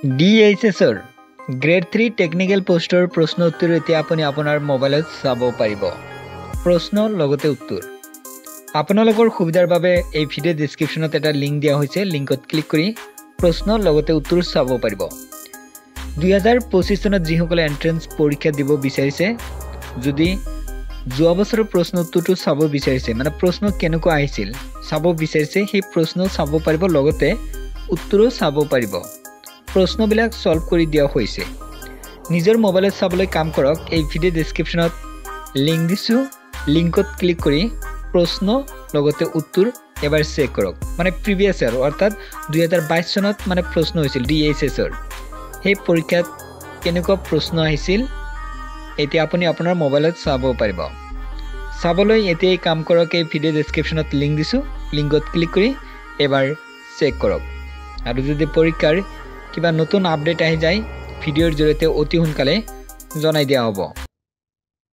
DHSৰ grade 3 technical পোষ্টৰ প্ৰশ্ন উত্তৰ এতিয়া আপুনি আপোনাৰ মোবাইলত চাব পাৰিব প্ৰশ্ন লগতে উত্তৰ আপোনালোকৰ সুবিধাৰ বাবে এই ভিডিও ডেসক্ৰিপচনত এটা লিংক দিয়া হৈছে লিংকত ক্লিক কৰি প্ৰশ্ন লগতে উত্তৰ চাব পাৰিব 2025 চনত যিসকলে এন্ট্ৰেন্স পৰীক্ষা দিব বিচাৰিছে যদি যোৱা বছৰৰ প্ৰশ্ন উত্তৰটো চাব বিচাৰিছে মানে প্ৰশ্ন কেনেকৈ আহিছিল চাব বিচাৰিছে সেই প্ৰশ্ন চাব পাৰিব লগতে উত্তৰো চাব পাৰিব প্ৰশ্নবিলাক সলভ কৰি দিয়া হৈছে নিজৰ মোবাইলত চাবলৈ কাম কৰক এই ভিডিও ডেসক্ৰিপচনত লিংক দিছো লিংকত ক্লিক কৰি প্ৰশ্ন লগতে উত্তৰ এবাৰ চেক কৰক মানে প্ৰিভিয়াস ইয়াৰ অৰ্থাৎ 2022 চনত মানে প্ৰশ্ন হৈছিল DHSৰ এই পৰীক্ষাত কেনেকুৱা প্ৰশ্ন আহিছিল এতিয়া আপুনি আপোনাৰ মোবাইলত চাব পাৰিব চাবলৈ এতিয়াই কাম কৰক এই ভিডিও ডেসক্ৰিপচনত লিংক দিছো লিংকত ক্লিক কৰি এবাৰ চেক কৰক আৰু যদি পৰীক্ষাৰ কিবা নতুন আপডেট আহি যায় ভিডিওৰ জৰিয়তে অতি সোনকালে জনাই দিয়া হ'ব